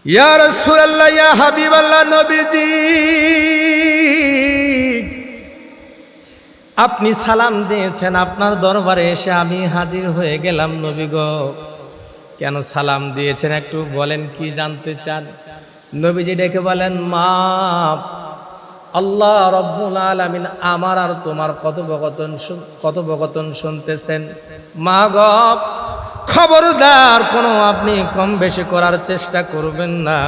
ইয়া রাসূলুল্লাহ, ইয়া হাবিবাল্লাহ, নবীজি আপনি সালাম দিয়েছেন, আপনার দরবারে এসে আমি হাজির হয়ে গেলাম। নবী গো, কেন সালাম দিয়েছেন একটু বলেন, কি জানতে চান? নবীজি ডেকে বলেন, মা, আল্লাহ রব্বুল আলামিন আমার আর তোমার কথোপকথন শুনতেছেন। মা গো, খবরদার কোনো আপনি কম বেশি করার চেষ্টা করবেন না।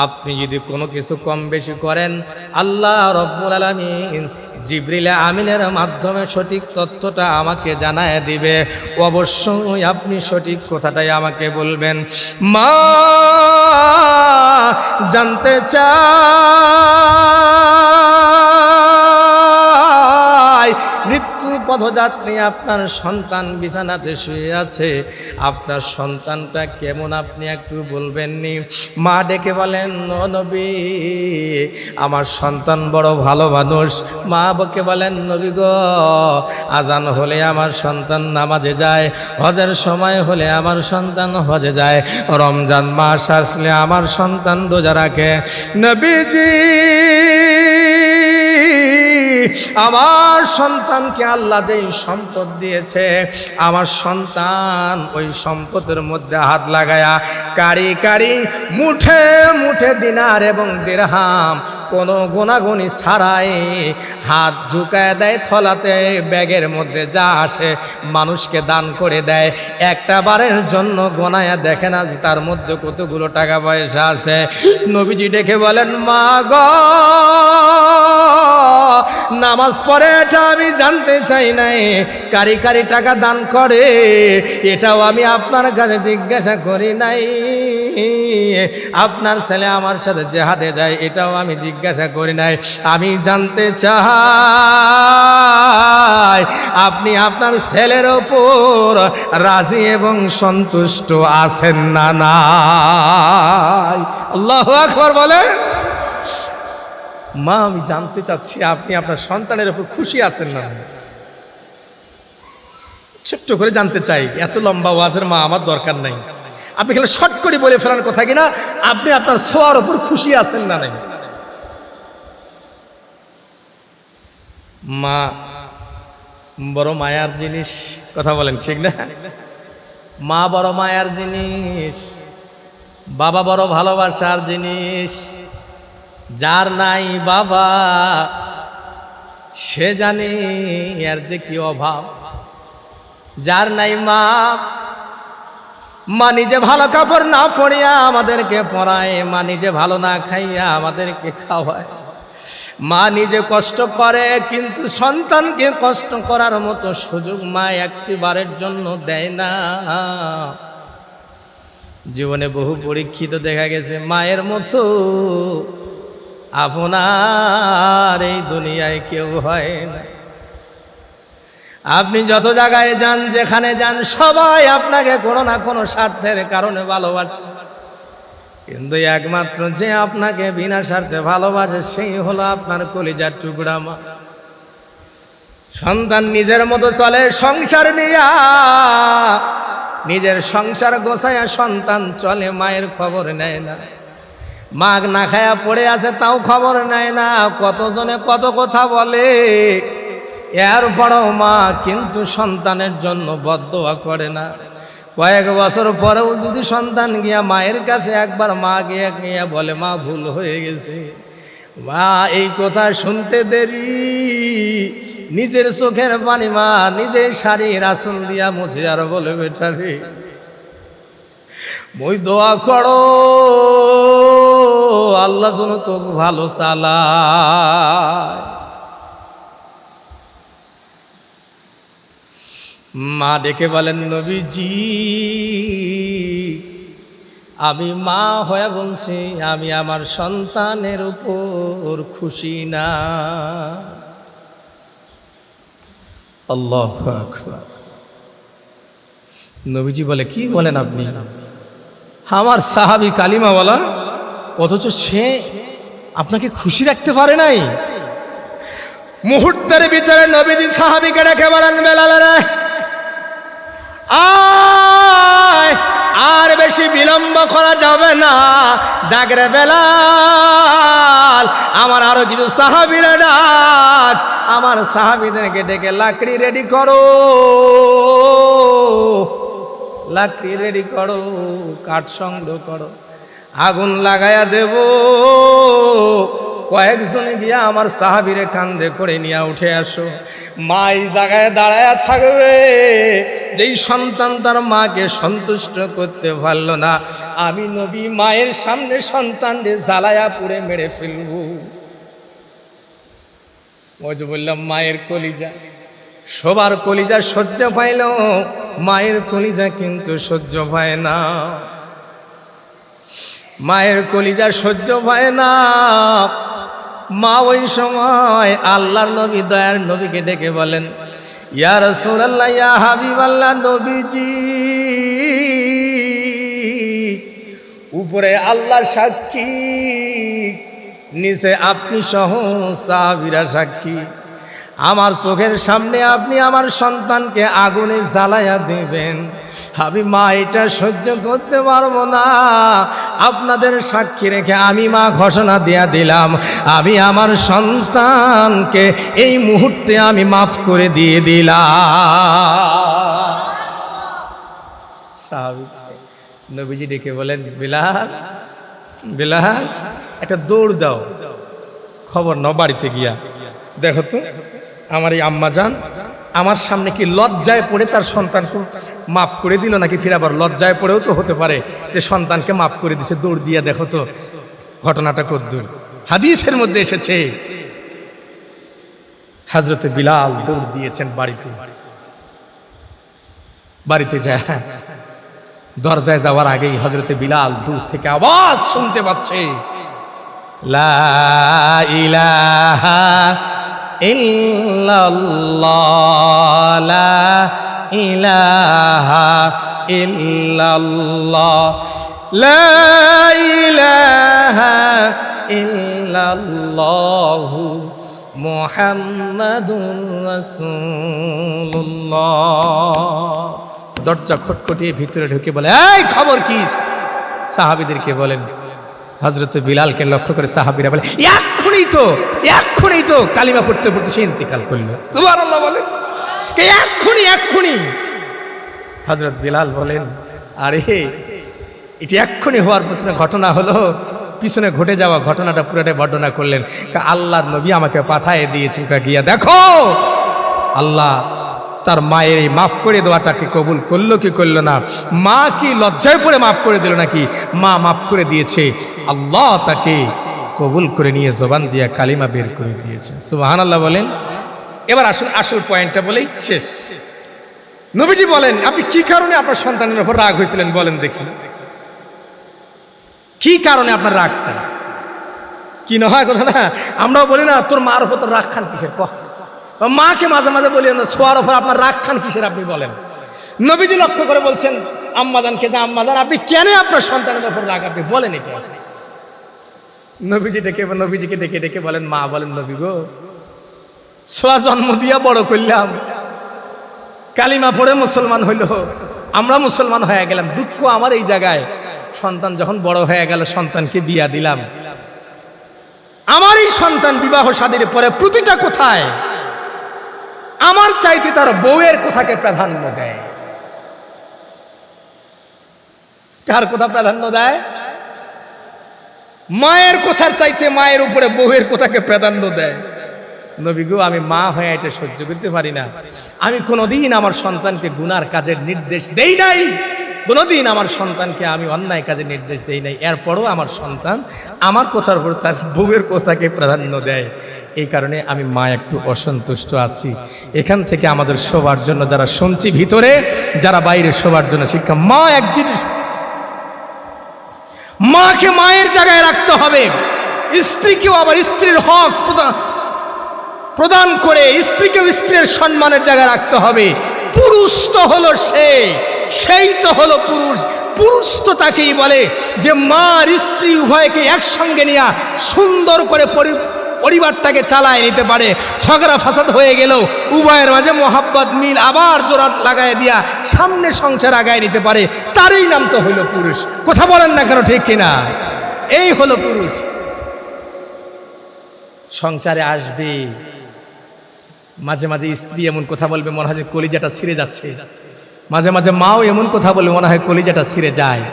আপনি যদি কোনো কিছু কম বেশি করেন, আল্লাহ রব্বুল আলামিন জিবরিল আমিনের মাধ্যমে সঠিক তথ্যটা আমাকে জানায় দিবে। অবশ্যই আপনি সঠিক কথাটাই আমাকে বলবেন। মা জানতে চাই, মৃত্যু পথযাত্রী আপনার সন্তান বিছানাতে শুয়ে আছে, আপনার সন্তানটা কেমন আপনি একটু বলবেননি? মা ডেকে বলেন, ও নবী, আমার সন্তান বড় ভালো মানুষ। মা বকে বলেন, নবী গো, আজান হলে আমার সন্তান নামাজে যায়, হজের সময় হলে আমার সন্তান হজে যায়, রমজান মাস আসলে আমার সন্তান রোজা রাখে। নবীজি, আমার সন্তানকে আল্লাহ যেই সম্পদ দিয়েছে, আমার সন্তান ওই সম্পদের মধ্যে হাত লাগায়া কারি কারি মুঠে মুঠে দিনার এবং দিরহাম কোনো গোনাগুনি ছাড়াই হাত ঝুঁকায় দেয় থলাতে, ব্যাগের মধ্যে যা আসে মানুষকে দান করে দেয়। একটা বারের জন্য গোনায়া দেখে না যে তার মধ্যে কতগুলো টাকা পয়সা আছে। নবীজি ডেকে বলেন, মা গো, নামাজ পড়ে এটা আমি জানতে চাই নাই, কারি কারি টাকা দান করে এটাও আমি আপনার কাছে জিজ্ঞাসা করি নাই, আপনার ছেলে আমার সাথে জেহাদে যায় এটাও আমি জিজ্ঞাসা করি নাই। আমি জানতে চাই আপনি আপনার ছেলের ওপর রাজি এবং সন্তুষ্ট আছেন না নাই? আল্লাহু আকবার বলে। মা, আমি জানতে চাচ্ছি আপনি আপনার সন্তানের উপর খুশি আছেন না? ছোট্ট করে জানতে চাই, এত লম্বা ওয়াজের মা আমার দরকার নাই। আপনি খালি শর্ট করে বলে ফেলার কথা কিনা, আপনি আপনার ছোঁয়ার উপর খুশি আছেন না নাই? মা বড় মায়ার জিনিস, কথা বলেন ঠিক না? মা বড় মায়ার জিনিস, বাবা বড় ভালোবাসার জিনিস। যার নাই বাবা সে জানে এর যে কি অভাব। যার নাই মা, মা নিজে ভালো কাপড় না পরিয়া আমাদেরকে পরায়, মা নিজে ভালো না খাইয়া আমাদেরকে খাওয়ায়, মা নিজে কষ্ট করে কিন্তু সন্তানকে কষ্ট করার মতো সুযোগ মা একটি বারের জন্য দেয় না। জীবনে বহু পরীক্ষিত দেখা গেছে, মায়ের মতো আপনার এই দুনিয়ায় কেউ হয় না। আপনি যত জায়গায় যান, যেখানে যান, সবাই আপনাকে কোনো না কোনো স্বার্থের কারণে ভালোবাসে, কিন্তু একমাত্র যে আপনাকে বিনা স্বার্থে ভালোবাসে সেই হলো আপনার কলিজার টুকরা মা। সন্তান নিজের মতো চলে, সংসার নিয়া নিজের সংসার গোছায়া সন্তান চলে, মায়ের খবর নেয় না। মা না খায়া পড়ে আছে তাও খবর নেয় না। কতজনে কত কথা বলে, এরপরও মা কিন্তু সন্তানের জন্য বদদোয়া করে না। কয়েক বছর পরেও যদি সন্তান গিয়া মায়ের কাছে একবার মা গিয়া বলে, মা ভুল হয়ে গেছে, মা এই কথা শুনতে দেরি, নিজের চোখের পানি মা নিজের শাড়ির আঁচল দিয়া মুছে আর বলে, বেটা রে, মই দোয়া করো আল্লাহ যেন তোকে ভালো চালায়। মা ডেকে বলেন, নবীজি আমি মা হয়ে বলছি, আমি আমার সন্তানের উপর খুশি না। আল্লাহু আকবার। নবীজি বলে, কি বলেন আপনি? আমার সাহাবী কালিমাওয়ালা, অথচ সে আপনাকে খুশি রাখতে পারে নাই। মুহূর্তের ভিতরে নবীজি সাহাবীকে ডেকে বলেন, বেলাল রে আয়, আর বেশি বিলম্ব করা যাবে না, ডাক রে বেলাল। আমার আরো কিছু সাহাবীরা ডাক, আমার সাহাবীদেরকে ডেকে লাকড়ি রেডি করো, লাকড়ি রেডি করো, কাঠ সংগ্রহ করো, আগুন লাগায়া দেব। কয়েকজনে গিয়া আমার সাহাবীরে কান্দে করে নিয়ে উঠে আসো। মা এই জায়গায় দাঁড়ায়া থাকবে, যেই সন্তান তার মাকে সন্তুষ্ট করতে পারলো না, আমি নবী মায়ের সামনে সন্তানকে জ্বালায়া পুড়ে মেরে ফেলবো। ওই যে বললাম মায়ের কলিজা, সবার কলিজা সহ্য পাইল, মায়ের কলিজা কিন্তু সহ্য পায় না। মায়ের কলিজা সহ্য পায় না। মা ওই সময় আল্লাহর নবী, দয়ার নবীকে ডেকে বলেন, ইয়া রাসূলুল্লাহ, ইয়া হাবিবাল্লাহ, নবীজি, উপরে আল্লাহ সাক্ষী, নিচে আপনি সহ সাহাবীরা সাক্ষী, আমার চোখের সামনে আপনি আমার সন্তানকে আগুনে জ্বালায়া দেবেন, আমি মা এটা সহ্য করতে পারবো না। আপনাদের সাক্ষী রেখে আমি মা ঘোষণা দিয়া দিলাম, আমি আমার সন্তানকে এই মুহূর্তে আমি মাফ করে দিয়ে দিলাম। নবীজি ডেকে বলেন, বিলাল, বিলাল, একটা দৌড় দাও, খবর নাও বাড়িতে গিয়া, দেখো তো আমার এই আম্মা জান আমার সামনে কি লজ্জায় পড়ে তার সন্তানকে মাফ করে দিল, নাকি ফির আবার লজ্জায় পড়েও তো হতে পারে যে সন্তানকে মাফ করে দিছে। দৌড় দিয়া দেখো তো ঘটনাটা কদ্দূর। হাদিসের মধ্যে এসেছে হযরতে বিলাল দৌড় দিয়েছেন বাড়িতে। বাড়িতে যায়, দরজায় যাওয়ার আগেই হযরতে বিলাল দূর থেকে আওয়াজ শুনতে পাচ্ছে, লা ইলাহা ইল্লাল্লাহ, লা ইলাহা ইল্লাল্লাহ, লা ইলাহা ইল্লাল্লাহ, মুহাম্মাদুর রাসূলুল্লাহ। দরজা খটখটিয়ে ভিতরে ঢুকে বলে, এই খবর কি? সাহাবীদেরকে বলেন। হযরত বিলালকে লক্ষ্য করে সাহাবীরা বলে, এক্ষুনি তো কালিমা পড়তে পড়তে সে ইন্তেকাল করলো। সুবহানাল্লাহ বলেন, এক্ষুনি। হযরত বিলাল বলেন, আরে এটি এক্ষুনি হওয়ার পিছনে ঘটনা হলো, পিছনে ঘটে যাওয়া ঘটনাটা পুরোটাই বর্ণনা করলেন। আল্লাহর নবী আমাকে পাঠিয়ে দিয়েছেন, গিয়া দেখো আল্লাহ তার মায়ের এই মাফ করে দেওয়াটাকে কবুল করলো কি করলো না। মা কি লজ্জায় পড়ে মাফ করে দিল নাকি? মা মাফ করে দিয়েছে, আল্লাহ তাকে কবুল করে নিয়ে জবান দিয়া কালিমা বের করে দিয়েছে। সুবহানাল্লাহ বলেন। এবার আসল পয়েন্টটা বলেই শেষ। নবীজি বলেন, আপনি কি কারণে আপনার সন্তানের উপর রাগ হয়েছিলেন বলেন দেখি, কি কারণে আপনার রাগটা? কি না হয় কথা না, আমরাও বলি না তোর মার উপর তোর রাগ খান কিসের? মাকে মাঝে মাঝে বলি না ছোঁয়ার উপর আপনার রাগ খান কিসের আপনি বলেন। নবীজি লক্ষ্য করে বলছেন আম্মাজানকে, যে আম্মাজান আপনি কেন আপনার সন্তানের উপর রাগ, আপনি বলেন এটা। নবীজিকে ডেকে ডেকে বলেন, মা বলেন, নবী গো, ছোঁয়া জন্ম দিয়া বড় করলাম, কালিমা পড়ে মুসলমান হইল, আমরা মুসলমান হয়ে গেলাম, দুঃখ আমার এই জায়গায়, সন্তান যখন বড় হয়ে গেল সন্তানকে বিয়া দিলাম, আমার এই সন্তান বিবাহ শাদীর পরে প্রতিটা কোথায় আমার চাইতে তার বউয়ের কথাকে প্রাধান্য দেয়। কার কথা প্রাধান্য দেয়? মায়ের কথার চাইতে মায়ের উপরে বউয়ের কথাকে প্রাধান্য দেয়। নবী গো, আমি মা হয়ে এটা সহ্য করতে পারি না। আমি কোনোদিন আমার সন্তানকে গুনার কাজের নির্দেশ দেই নাই, কোনোদিন আমার সন্তানকে আমি অন্যায় কাজের নির্দেশ দেই নাই, এরপরও আমার সন্তান আমার কথার উপর তার বউয়ের কথাকে প্রাধান্য দেয়। এই কারণে আমি মা একটু অসন্তুষ্ট আছি। এখান থেকে আমাদের সবার জন্য, যারা শুনছি ভিতরে, যারা বাইরে, সবার জন্য শিক্ষা, মা এক জিনিস, মাকে মায়ের জায়গায় রাখতে হবে। স্ত্রীকেও আবার স্ত্রীর হক প্রদান করে স্ত্রীকেও স্ত্রীর সম্মানের জায়গায় রাখতে হবে। পুরুষ তো হলো সেই তো হলো পুরুষ। পুরুষ তো তাকেই বলে যে মার স্ত্রী উভয়কে একসঙ্গে নিয়ে সুন্দর করে পরিবারটাকে চালায় নিতে পারে। ঝগড়া ফাসাদ হয়ে গেলেও উভয়ের মাঝে মোহাব্বত মিল আবার জোড়া লাগায় দিয়া সামনে সংসার আগায় নিতে পারে, তারই নাম তো হইল পুরুষ। কথা বলেন না কেন, ঠিক কিনা? এই হলো পুরুষ। সংসারে আসবে, মাঝে মাঝে স্ত্রী এমন কথা বলবে মনে হয় কলিজাটা ছিঁড়ে যাচ্ছে, মাঝে মাঝে মাও এমন কথা বলে মনে হয় কলিজাটা ছিঁড়ে যায়।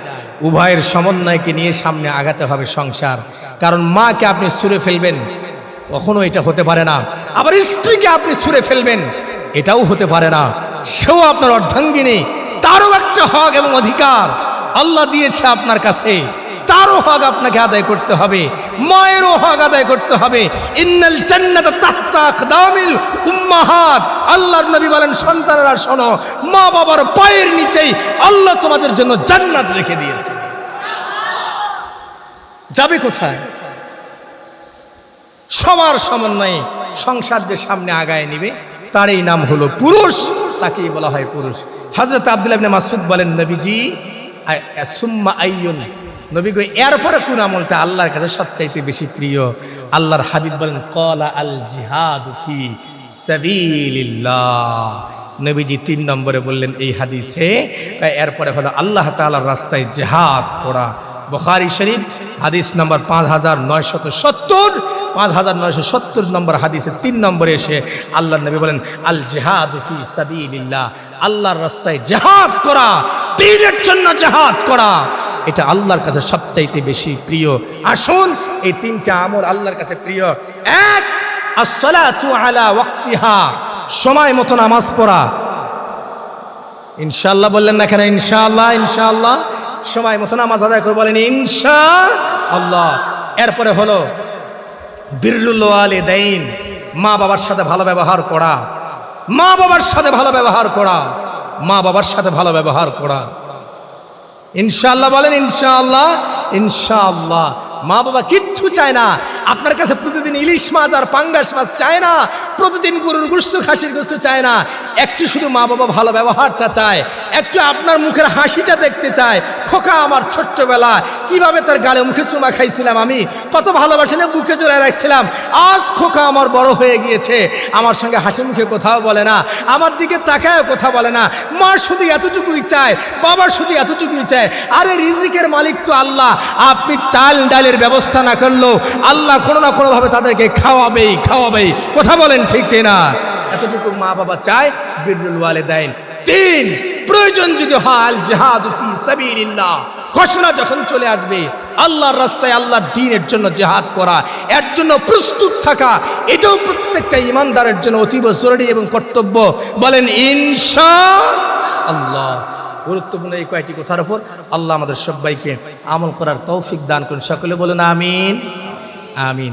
উভয়ের সমন্বয়কে নিয়ে সামনে আগাতে হবে সংসার। কারণ মাকে আপনি ছুঁড়ে ফেলবেন, কখনো এটা হতে পারে না। আবার স্ত্রীকে আপনি ছুঁড়ে ফেলবেন, এটাও হতে পারে না। সেও আপনার অর্ধাঙ্গিনী, তারও একটা হক এবং অধিকার আল্লাহ দিয়েছে আপনার কাছে, তারও হক আপনাকে আদায় করতে হবে, মায়েরও হক আদায় করতে হবে। ইন্নাল জান্নাতা তাহতা আকদামিল উম্মাহাত, আল্লাহর নবী বলেন, সন্তানেরা শোনো, মা বাবার পায়ের নিচেই আল্লাহ তোমাদের জন্য জান্নাত রেখে দিয়েছে। যাবে কোথায়? সবার সমন্বয়ে সংসার যে সামনে আগায় নিবে, তারই নাম হলো পুরুষ, তাকেই বলা হয় পুরুষ। হযরত আব্দুল্লাহ ইবনে মাসউদ বলেন, নবীজি সুম্মা আইয়ুন, নবী গো এরপরে কোন আমলটা আল্লাহর কাছে সবচাইতে বেশি প্রিয়? আল্লাহর হাবিব বলেন, ক্বালা আল জিহাদু ফি সাবিলিল্লাহ। নবীজি ৩ নম্বরে বললেন এই হাদিসে, এরপরে হলো আল্লাহ তাআলার রাস্তায় জিহাদ করা। বুখারী শরীফ হাদিস নম্বর 5970, 5970 নম্বর হাদিসে ৩ নম্বরে এসে আল্লাহর নবী বলেন, আল জিহাদু ফি সাবিলিল্লাহ, আল্লাহর রাস্তায় জিহাদ করা, দ্বীনের জন্য জিহাদ করা, এটা আল্লাহর কাছে সবচাইতে বেশি প্রিয়। আসুন, এই 3টা আমল আল্লাহর কাছে প্রিয়। এক, আসসালাতু আলা ওয়াক্তিহা, সময় মতো নামাজ পড়া। ইনশাআল্লাহ বললেন না কেন? ইনশাআল্লাহ, ইনশাআল্লাহ সময় মতো নামাজ আদায় করে বলেন ইনশাআল্লাহ। এরপরে হলো বিররুল ওয়ালিদাইন, মা বাবার সাথে ভালো ব্যবহার করা, মা বাবার সাথে ভালো ব্যবহার করা, মা বাবার সাথে ভালো ব্যবহার করা। ইনশাআল্লাহ বলেন ইনশাআল্লাহ, ইনশাআল্লাহ। মা বাবা কিচ্ছু চায় না আপনার কাছে, প্রতিদিন ইলিশ মাছ আর পাঙ্গাস মাছ চায় না, প্রতিদিন গরুর গোশত খাসির গোশত চায় না, একটু শুধু মা বাবা ভালো ব্যবহারটা চায়, একটু আপনার মুখের হাসিটা দেখতে চায়। খোকা আমার ছোট্টবেলা কিভাবে তার গালে মুখে চুমা খাইছিলাম, আমি কত ভালোবাসে না বুকে জড়ায় রাখছিলাম। আজ খোকা আমার বড় হয়ে গিয়েছে, আমার সঙ্গে হাসি মুখে কোথাও বলে না, আমার দিকে তাকায় কথা বলে না। মা শুধু এতটুকুই চায়, বাবা শুধু এতটুকুই চায়। আরে রিজিকের মালিক তো আল্লাহ, আপনি চাল ডালের ব্যবস্থা না করলেও আল্লাহ কোনো না কোনোভাবে তাদেরকে খাওয়াবেই খাওয়াবেই। কথা বলেন ঠিক কিনা? এতটুকু মা বাবা চায়। বিররুল ওয়ালিদাইন। 3, প্রয়োজন যদি হয় আল জিহাদু ফি সাবিলিল্লাহ, ঘোষণা যখন চলে আসবে আল্লাহর রাস্তায় আল্লাহর দ্বীনের জন্য জিহাদ করা, এর জন্য প্রস্তুত থাকা, এটাও প্রত্যেকটা ইমানদারের জন্য অতীব জরুরি এবং কর্তব্য। বলেন ইনশাআল্লাহ। গুরুত্বপূর্ণ এই কয়েকটি কথার উপর আল্লাহ আমাদের সবাইকে আমল করার তৌফিক দান করুন। সকলে বলুন আমিন, আমিন।